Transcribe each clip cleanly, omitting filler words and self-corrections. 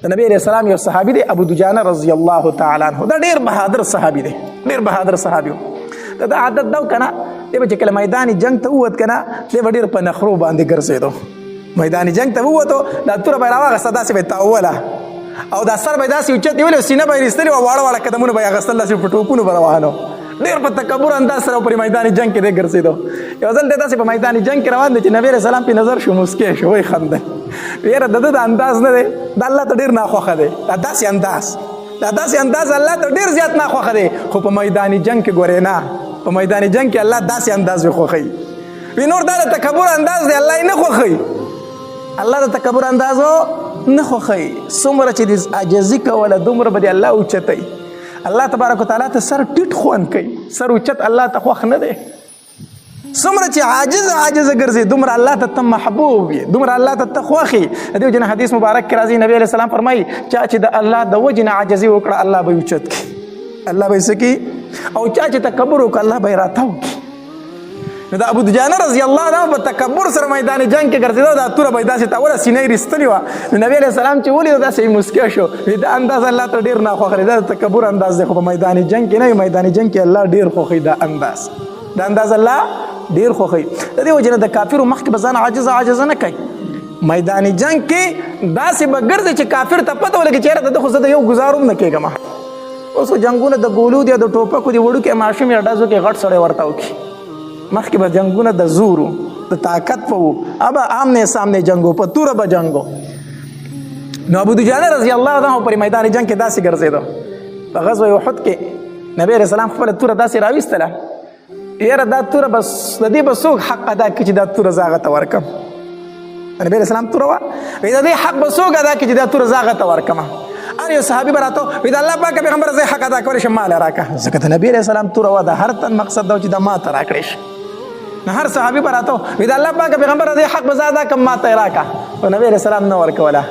د نبی علیہ السلام یو صحابي دی ابو دجانه رضی الله تعالی عنہ دا ډیر بهادر صحابي دی ډیر بهادر صحابي دا عادت دا کنه دی چې کله میدان جنگ ته ووت کنه دی ډیر په نخرو باندې ګرځیدو میدان جنگ ته ووتو دا تور به راوغسته داسې به تاوله او دا سر به داسې اوچت نیولی سینه به یې ایستلې وه واړه واړه قدمونه به یې اخیستل داسې په ټوپونو به روانو ډېر په تکبر انداز سره پر میدان جنگ کې دی ګرځېدو یو ځل دی داسې په میدان جنگ کې روان دی چې نبي علیه السلام پې نظر شو موسکی شو وایي خندی یاره د ده د انداز نه دی دا الله ته ډېر ناخوښه دی دا داسې انداز الله ته ډېر زیات ناخوښه دی خو په میدان جنگ کې ګورې نه په میدان جنگ کې الله داسې انداز وي خوښوي وی نور دا د تکبر انداز دی الله یې نه خوښوي الله د تکبر اندازو نه خوښوي څومره چې د عاجزي کوله دومره به د الله اوچتوي الله تبارک وتعالی ته سر ټیټ خوند کوي سر اوچت الله ته خوښ نه دی څومره چې عاجزه ګرځي دومره الله ته محبوب وي دومره الله ته خوښ وي د دې وجې نه حدیث مبارک کې راځي نبی علیه السلام فرمایي چا چې د الله د وجې نه عاجزي وکړه الله به یې اوچت کړي الله به یې څه کړي او چا چې تکبر وکړه الله به یې راتاو کړي نو د ابو دجانه رضی الله عنه په تکبر سره میدان جنگ کې ګرځېده دا توره به یې داسې تاوله سینه یې رېستلې وه نو نبي علیه السلام چې ولیدو داسې یې مسکی شو دا انداز الله ته ډېر ناخوښه دی دا د تکبر انداز دی خو په میدان جنگ کې نه وي میدان جنگ کې الله ډېر خوښوي دا انداز الله ډېر خوښوي د دې وجې نه د کافرو مخکې به ځان عاجزه نه کوي میدان جنگ کې داسې به ګرځي چې کافر ته پته ولګي چې یاره د ده خو زه د یو ګزار هم نه کېږم اوس جنګونه د ګولو دي د ټوپکو دي وړوکې ماشوم یې ډزو کې غټ سړی ورته وکړي مخکې به جنګونه د زورو د طاقت په وو ابا آمنے سامنے جنګو په توره به جنګو نو ابو دجانه رضی الله عنه پر میدان جنگ کې داسې ګرځېدو په غزوه احد کې نبی علیه السلام خپله توره داسې راویستله یاره دا توره به د دې به څوک حق ادا کړي چې دا توره زه هغه ته ورکړم نبی علیه السلام توره وه د دې حق به څوک ادا کړي چې دا توره زه هغه ته ورکړم هر یو صحابي به راته وي د الله پاکه پیغمبر زه حق ادا کولی شم ماله راکړه ځکه د نبي علیه السلام توره وه د هر تن مقصد دا و چې دا ما ته راکړی شي نو هر صحابي به راته وي د الله پاکه پیغمبر دې حق به زه ادا کړم ما ته یې راکړه خو نبي علیه السلام نه ورکوله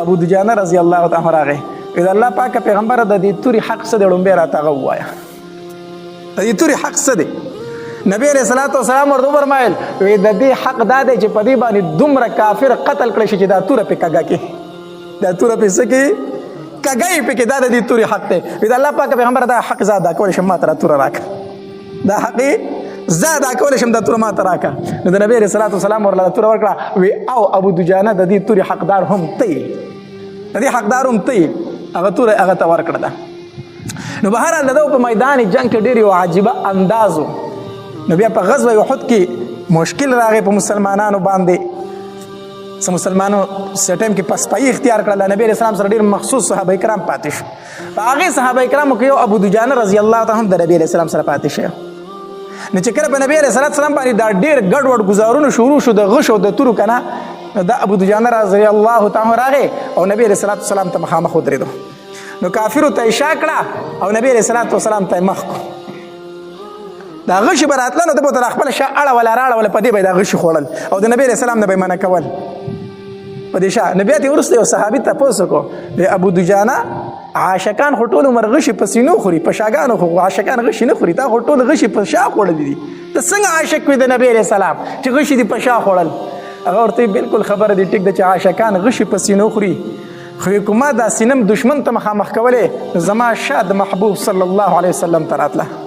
ابو دجانه رضی الله عنه راغی وي د الله پاکه پیغمبر د دې تورې حق څه دی لومبی راته هغه ووایه د دې تورې حق څه دی نبی علیه السلام ورته وفرمایل وی د دې حق دا دی چې په دې باندې دومره کافر قتل کړی شي چې دا توره پې کږه کړي دا توره پې څه کړي کږه یې پکې دا د دې تورې حق دی وی د الله پاکه پیغمبر دا حق زه ادا کولی شم ما ته را توره راکړه دا حق زه ادا کولی شم دا توره ما ته راکړه نو د نبي علیه السلام ورله دا توره ورکړه وی او ابو دجانه د دې تورې حقدار هم ته یې د دې حقدار هم ته یې هغه توره هغه ته ورکړه ده نو بهرحال د ده په میدان جنګ کې ډېر یو عجیبه انداز و نو بیا په غزوه احد کې مشکل راغی په مسلمانانو باندې څه مسلمانو څه ټایم کې پسپایي اختیار کړله نبي علیه السلام سره ډېر مخصوص صحابه کرام پاتې شو په هغې صحابه کرامو کې یو ابو دجانه رضی الله تعالی هم د نبي علیه السلام سره پاتې شوی نو چې کله په نبي علیه السلام باندې دا ډېر ګډوډ ګزارونه شروع شو د غشو د تورو که نه نو دا ابو دجانه رضی الله تعالی راغی او نبي علیه السلام ته مخامخ ودرېدو نو کافرو ته یې شا کړه او نبي علیه السلام ته یې مخ کړو دا غشي به راتله نو ده به ورته خپله شا اړوله راړوله په دې به یې دا غشي خوړل او د نبي علیه السلام نه به یې منع کول په دې شا نو بیا ترې وروسته یو صحابي تپوس وکړو د ابو دجانه عاشقان خو ټول عمر غشي په سینو خوري په شاګانو خو عاشقان غشي نه خوري تا خو ټول غشي په شا خوړلي دي ته څنګه عاشق وي د نبي علیه السلام چې غشي دي په شا خوړل هغه ورته بلکل خبره دي ټیک ده چې عاشقان غشي په سینو خوري خو کومه دا سینم دشمن ته مخامخ کولی زما شا د محبوب صلی الله علیه وسلم ته راتله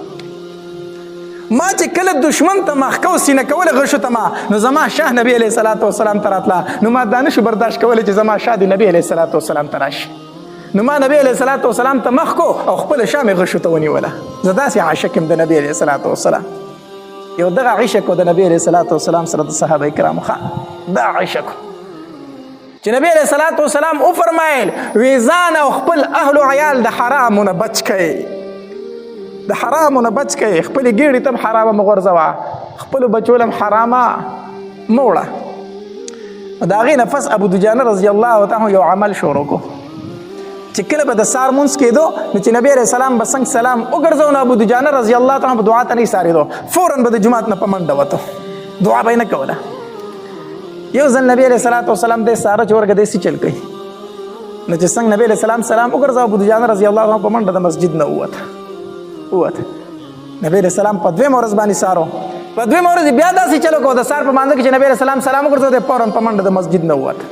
ما چې کله دشمن ته مخ کو سینه کوله غشو ته ما نو زما شاه نبی علیه السلام ته راتله نو ما دا نشو برداشت کولی چې زما شاه د نبی علیه السلام ته راشي نو ما نبی علیه السلام ته مخ کو او خپله شاه مې غشو ته ونیوله زه داسې عاشق یم د نبی علیه السلام یو دغه عشق و د نبی علیه السلام سره د صحابه کرامو دا عشق چې نبی علیه السلام وفرمایل وی ځان او خپل اهل و عیال د حرامو نه بچ کړئ د حرامو نه بچ کړئ خپلې ګېډې ته هم حرامه مه غورځوه خپلو بچو له هم حرامه مه وړه د هغې نه پس ابو دجانه رضی الله تعالی یو عمل شروع کړو چې کله به د سار مونځ کېدو نو چې نبی علیه السلام به څنګه سلام وګرځو نو ابو دجانه رضی الله تعالی په دعا ته نه سارېدو فوراً به د جومات نه په منډه وته دعا به یې نه کوله یو ځل نبی علیه السلام دی ساره چې ورګه دی سیچل کوي نو چې څنګه نبی علیه السلام سلام وګرځاو ابو دجانه رضی الله عنه په منډه د مسجد نه ووته نبی علیه السلام په دویمه ورځ باندې سارو په دویمه ورځ بیا داسې چلو کو د سار په مانځه کې چې نبی علیه السلام سلام وګرځاو دی فوراً په منډه د مسجد نه ووته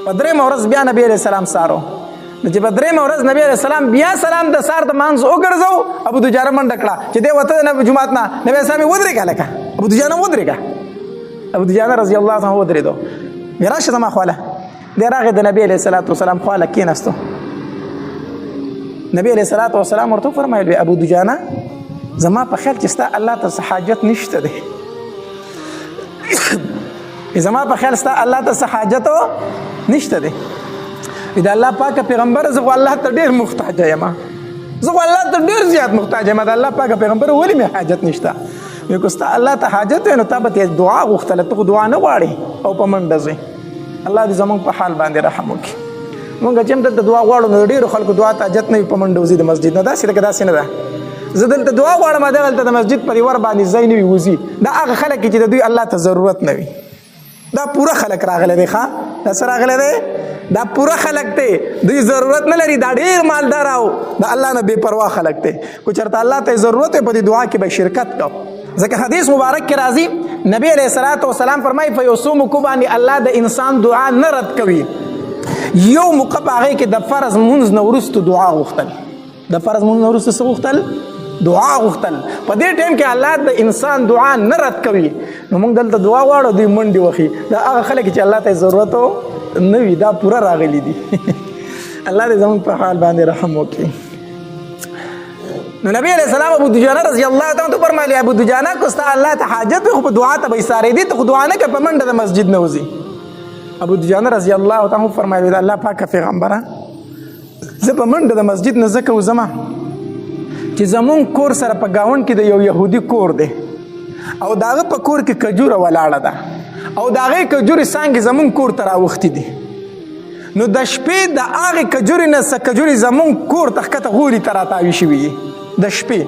په درېیمه ورځ بیا نبي علیه السلام سارو چې په درېیمه ورځ نبي علیه السلام بیا سلام د سار د مانځ وګرځو ابو دجانه منډه کړه چې دی وته نه جمعات نه نبي اسلام ودرېږه لکه ابو دجانه ودرېږه ابو دجانه رضی الله عنه ودرېدو بیا راشه زما خواله دی راغی د نبي علیه السلام خواله کېناستو نبي علیه السلام ورته فرمایل ابو دجانه زما په خیال چې ستا الله ته حاجت نشته دی زما په خیال ستا الله ته حاجت نشته دی د الله پاک پیغمبر زه الله ته ډیر محتاج یم زه الله ته ډیر زیات محتاج یم د الله پاک پیغمبر ولې مې حاجت نشته مې کوستا الله ته حاجت نو ته به دعا غوښتله ته دعا نه غواړې او په منډه ځې الله دې زموږ په حال باندې رحم وکړي مونږ چې دلته دعا غواړو نو ډیرو خلکو دعا ته حاجت نه وي په منډه وځي د مسجد نه داسې لکه داسې نه ده زه دلته دعا غواړم دلته د مسجد په دیوار باندې ځای نه وي وځي دا هغه خلک چې د دوی الله ته ضرورت نه وي دا پوره خلک راغلی دی ښه دا څه راغلی دی دا پوره خلک دی دوی ضرورت نه لري دا ډېر مالدار او د الله نه بې پروا خلک دی کو چېرته الله ته ضرورت وي په دې دعا کې به شرکت کو ځکه حدیث مبارک کې راځي نبی علیه السلام فرمایي په یو څو موقعو باندې الله د انسان دعا نه رد کوي یو موقع په هغې کې د فرض مونځ نه وروستو دعا غوښتل د فرض مونځ نه وروستو څه غوښتل دعا غوښتل په دې ټایم کې الله د انسان دعا نه رد کوي نو موږ دلته دعا غواړو دوی منډې وخي دا هغه خلک چې الله ته ضرورت نه وي دا پوره راغلي دي الله دې زموږ په حال باندې رحم وکړي نو نبی علیه السلام ابو دجانه رضی الله تعالی فرمایلی ابو دجانه کو ستا الله ته حاجت خو په دعا ته به ایسارې دي ته خو دعا نه کوې په منډه د مسجد نه وځي ابو دجانه رضی الله تعالی فرمایلی د الله پاک پیغمبره زه په منډه د مسجد نه ځکه وځم چې زمون کور سره په گاون کې د یو يهودي کور دی او داغه په کور کې کجوره ولاړه ده او داغه کجوري څنګه زمون کور ته راوختي دي نو د شپې د هغه کجوري نه څه کجوري زمون کور ته ښکته غولي ته راتاوي شوي د شپې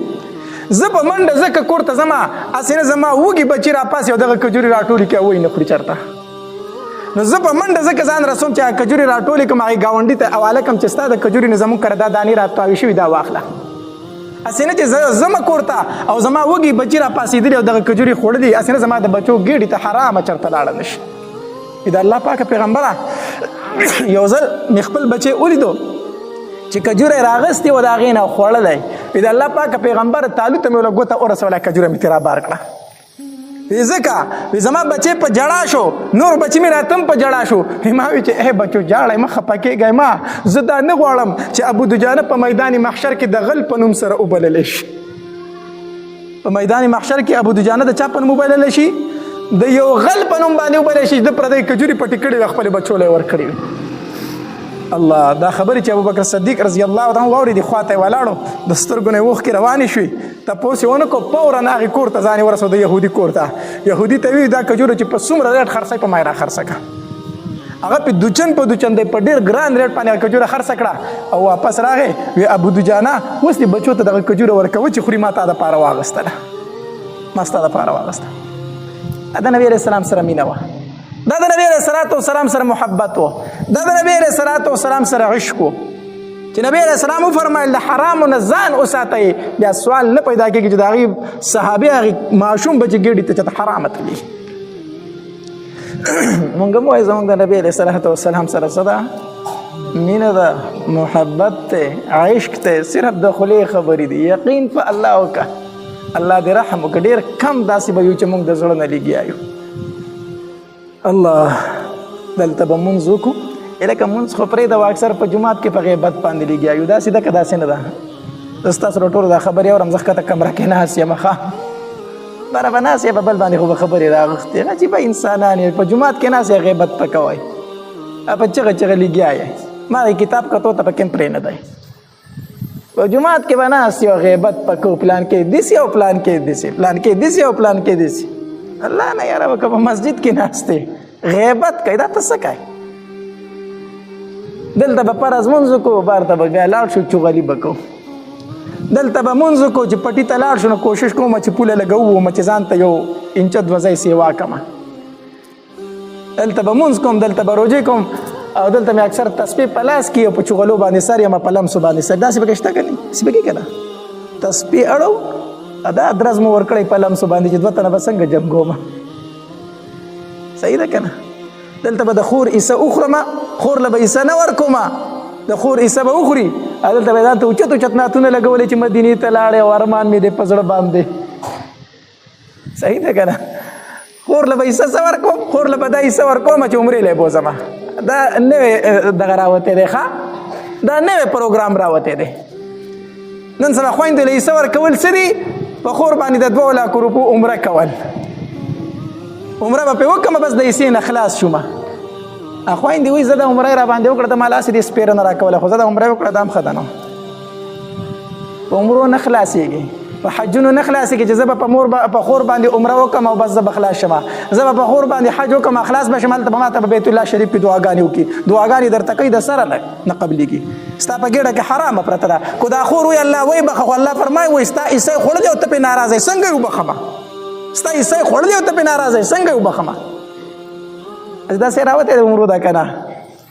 زه په منډه ځکه کور ته ځمه هسې نه زما وږي بچي راپاسې او دغه کجوري راټولې کړي وایي نه خوري چېرته نو زه په منډه ځکه ځان رسوم چې هغه کجوري راټولې کړم هغې ګاونډي ته حواله کړم چې ستا د کجوري نه زمونږ کره دا دانې راتاوي شوي دا واخله هسې نه چې زه ځمه کور ته او زما وږي بچي راپاسېدلي او دغه کجوري خوړلي هسې نه زما د بچو ګېډې ته حرامه چېرته لاړه نه شي د الله پاکه پیغمبره یو ځل مې خپل بچی ولیدو چې کجوره یې راغستې وه د هغې نه خوړلی د الله پاکه پیغمبره تالو ته مې وله ګوته ورسوله کجوره مې ترې رابار کړه ځکه زما بچی په جړا شو نور بچی مې راته هم په جړا شو ما وی چې بچو جاړی مه خفه کېږئ ما زه دا نه غواړم چې ابو دجانه په میدان محشر کې د غل په نوم سره وبللی شي په میدان محشر کې ابو دجانه د چا په نوم وبللی شي د یو غل په نوم باندې وبللی شي د پردی کجوري پټې کړې وي خپلې بچو له یې ورکړې وي الله دا خبرې چې ابوبکر صدیق رضی الله عنه واورېدې خوا ته یې ولاړو د سترګو نه یې اوښکې روانې شوې تپوس یې ونه کړو فوراً هغې کور ته ځان یې ورسو د یهودي کور ته یهودي ته وي دا کجوره چې په څومره ریټ خرڅوي په ما یې را خرڅه کړه هغه په دوچن دی په ډېر ګران ریټ باندې هغه کجوره خرڅه کړه او واپس راغی وی ابو دجانه اوس دې بچو ته دغه کجوره ورکوه چې خوري ما تا دپاره واغېستله ما ستا دپاره واغېسته دا نبي علیه السلام سره مینه وه دا د نبی علیه السلام سره محبت و دا د نبی علیه السلام سره عشق و چې نبی علیه السلام وفرمایل د حرامو نه ځان وساتئ بیا سوال نه پیدا کېږي چې د هغې صحابي هغې ماشوم به چې ګېډې ته چېرته حرامه تلي مونږ هم وایو زمونږ د نبی علیه السلام سره څه ده مینه ده محبت دی عشق دی صرف د خولې خبرې دي یقین په الله وکړه الله دې رحم وکړه ډېر کم داسې به یو چې مونږ د زړه نه لګیا یو الله دلته به مونځ وکړو لکه مونځ خو پرېږده وه اکثر په جومات کې په غیبت باندې لګیا یو داسې ده که داسې نه ده زه ستاسو له ټولو دا خبرې اورم زه ښکته کمره کې ناست یم ښه بره به ناست یې په بل باندې خو به خبرې راغښتې عجیبه انسانان یې په جومات کې ناست یې غیبت په کوئ په چغه چغه لګیا یې ما د کتاب کتو ته پکې هم پرې نه دی په جومات کې به ناست یو غیبت په کو پلان کې داسې او پلان کې داسې پلان کې داسې او پلان کې داسې الله نه یاره وکړه په مسجد کې ناست دی غیبت کوي دا ته څه کوي دلته به فرض مونځ وکړو بار ته به بیا لاړ شو چغلي به کوو دلته به مونځ وکړو چې پټي ته لاړ شو نو کوشش کوم چې پوله لګوو چې ځان ته یو انچه دوه ځای سیوا کړمه دلته به مونځ کوم دلته به روژې کوم او دلته مې اکثر تسبیح په لاس کې او په چغلو باندې سر یم په لمسو باندې سر داسې پکې شته که نه داسې پکې که نه تسبیح اړو دا درز مو ورکړی په لمسو باندې چې دوه تنه به څنګه جمع کومه صحیح ده که نه دلته به د خور عیسه وخورمه خور له به حصه نه ورکوم د خور حصه به وخوري هلته به ځان ته اوچت اوچت نعتونه لګولې چې مدینې ته لاړې او ارمان مې دی په زړه باندې صحیح ده که نه خور له به حصه څه ورکوم خور له به دا حصه ورکوم چې عمرې لی بوځمه دا نوی دغه راوتی دی ښه دا نوی پروګرام راوتی دی نن سبا خویندو له حصه ورکول څه دي په خور باندې د 2 لکو روپو عمره کول عمره به پرې وکړم بس د حصې نه خلاص شومه خویندې وایي زه د عمره را باندې وکړه ته ما لاس دې سپېره نه راکوله خو زه د عمره وکړه دا هم ښه ده نو په عمرو نه خلاصېږي په حجونو نه خلاصېږي چې زه به په خور باندې عمره وکړم او بس زه به خلاص شم زه به په خور باندې حج وکړم خلاص به شم هلته به ما ته په بیت الله شریف کې دعاګانې وکړي دعاګانې درته کوي د سره نه قبلېږي ستا په ګېډه کې حرامه پرته ده خو دا خور وایي الله وایي بخه خو الله فرمایي وایي ستا حصه یې خوړلې او ته پرې ناراضه یې څنګه یې وبخمه ستا حصه یې خوړلې او ته پرې ناراضه یې څنګه یې وبخمه داسې راوتی دی عمرو ده که نه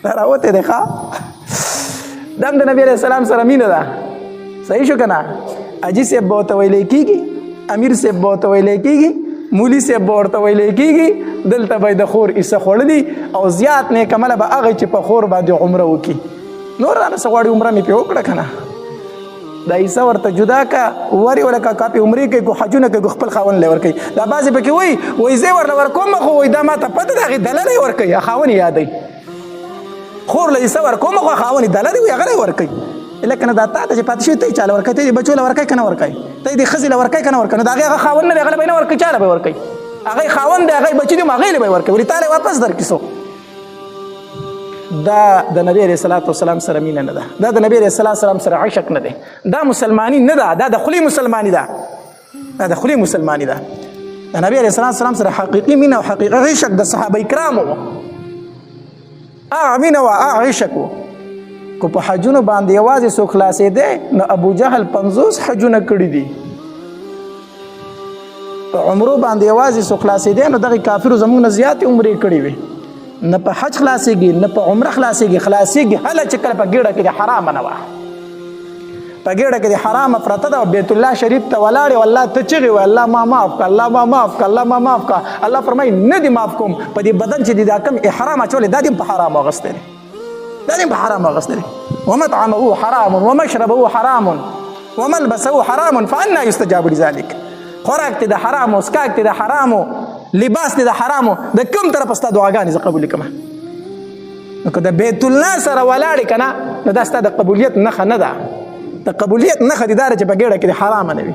دا راوتی دی ښه دا هم د نبي علیه السلام سره مینه ده صحیح شو که نه حاجي صاحب به ورته ویلی کېږي امیر صاحب به ورته ویلی کېږي مولي صاحب به ورته ویلی کېږي دلته به یې د خور حصه خوړلي او زیات نیکعمله به هغه چې په خور باندې عمره وکړي نور رانه څه غواړي عمره مې پرې وکړه که نه دا حصه ورته جدا که ورې ولکه کاپې عمرې کوي کو حجونه کوي خپل خاوند لی ورکوي دا بعضې پکې وایي زه یې ورله ورکوم خو وایي دا ما ته پته ده هغې دله نه یې ورکوي خاوند یې یادوي خور له حصه ورکوم خو خاوند یې دله دی وایي هغه نه یې ورکوي لکه نه دا تا ته چې پاتې شوي ته یې چاله ورکوي ته یې د بچو له ورکوي که نه ورکوي ته یې د ښځې له ورکوي که نه ورکوي نو د هغې هغه خاوند نه دی هغه له به یې نه ورکوي چا له به یې ورکوي هغه خاوند دی هغه بچي دي هغې له به یې ورکوي ولې تا له واپس درکړي څوک دا د نبی علیه الصلاة والسلام سره مینه نه ده دا د نبی علیه الصلاة والسلام سره عشق نه دی دا مسلمانی نه ده دا د خولې مسلمانی ده دا د خولې مسلمانی ده د نبی علیه الصلاة والسلام سره حقیقي مینه او حقیقي عشق د صحابه کرامو هغه مینه وه هغه عشق و که په حجونو باندې یوازې څوک خلاصېدی نو ابو جهل 50 حجونه کړي دي په عمرو باندې یوازې څوک خلاصېدی نو دغې کافرو زموږ نه زیاتې عمرې کړي وي نه په حج خلاصېږي نه په عمره خلاصېږي هله چې کله په ګېډه کې د حرامه نه وه په ګېډه کې د حرامه پرته ده بیت الله شریف ته ولاړې والله ته چغې وایي الله ما معاف که الله ما معاف که الله ما معاف که الله فرمایي نه دې معاف کوم په دې بدن چې دې دا کم احرام اچولی دا دې په حرامو اغوستی دی دا دې په حرامو اغوستی دی ومطعمه حرام ومشربه حرام وملبسه حرام فانا یستجاب لذلک خوراک ته د حرامو سکاک ته د حرامو لباس ته د حرامو د کوم طرف ستا دعاګانې زه قبول کړم نو که د بیت الله سره ولاړې که نه نو دا ستا د قبولیت نښه نه ده د قبولیت نښه دې دا ده چې په ګېډه کې د حرامه نه وي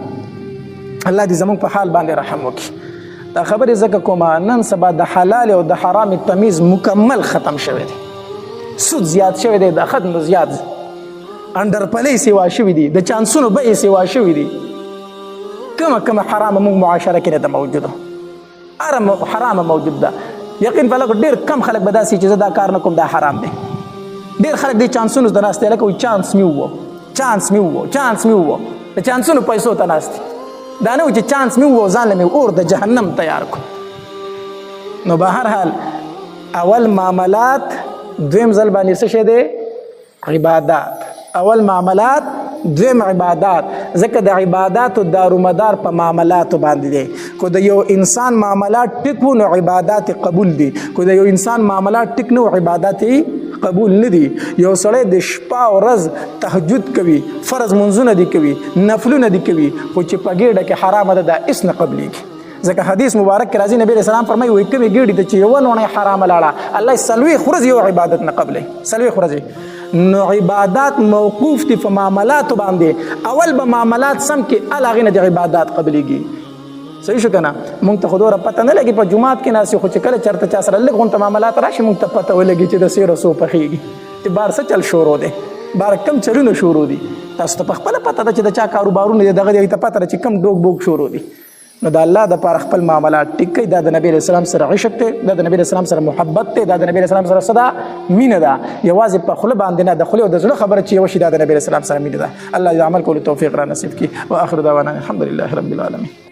الله دې زموږ په حال باندې رحم وکړي دا خبرې ځکه کومه نن سبا د حلال او د حرام تمیز مکمل ختم شوی دی سود زیات شوی دی د ختم زیات انډرپلۍ سیوا شوي دي د چانسونو بیې سیوا شوي دي کومه حرامه موږ معاشره کې نه ده موجوده حرامه موجود ده یقین په لږ ډېر کم خلک به داسې چې زه دا کار نه کوم دا حرام دی ډېر خلک دې چانسونو ته ناست دی لکه وایي چانس مې ووه د چانسونو پیسو ته ناست دي دا نه و چې چانس مې ووه ځان له مې اور د جهنم تیار کړو نو به هر حال اول معاملات دویم ځل باندې څه شی دی عبادات اول معاملات دویم عبادات ځکه د عباداتو دارومدار په معاملاتو باندې دی که د یو انسان معاملات ټیک وو نو عبادات قبول دي که د یو انسان معاملات ټیک نه وو عبادات قبول نه دي یو سړی د شپه او ورځ تهجد کوي فرض منځونه دي کوي نفلونه دي کوي خو چې په ګېډه کې حرامه ده دا هېڅ نه قبلېږي ځکه حدیث مبارک کې راځي نبی علیه السلام فرمایي وایي کومې ګېډې ته چې یوه لوڼه حرامه لاړه الله یې 40 ورځې یو عبادت نه قبلوي 40 ورځې نو عبادات موقوف دي په معاملاتو باندې اول به معاملات سم کې هغې نه د عبادات قبلېږي صحیح شو که نه موږ ته خو دومره پته نه لګي په جومات کې ناست خو چې کله چېرته چا سره لږ غونته معاملات راشي موږ ته پته ولګي چې د سیرو څو پخېږي چې بار څه چل شروع دی بار کم چلونه شروع دي تاسو ته پخپله پته ده چې د چا کاروبارونه دي دغه دي هغې ته پته ده چې کم ډوک بوک شروع دي نو د الله دپاره خپل معاملات ټیک کوي دا د نبی علیه السلام سره عشق دی دا د نبی علیه السلام سره محبت دی دا د نبی علیه السلام سره څه ده مینه ده یوازې په خوله باندې نه د خولې او د زړه خبره چې یوه شي دا د نبی علیه السلام سره مینه ده الله دې عمل کولو توفیق را نصیب کړي واخر دعوانا الحمدلله رب العالمین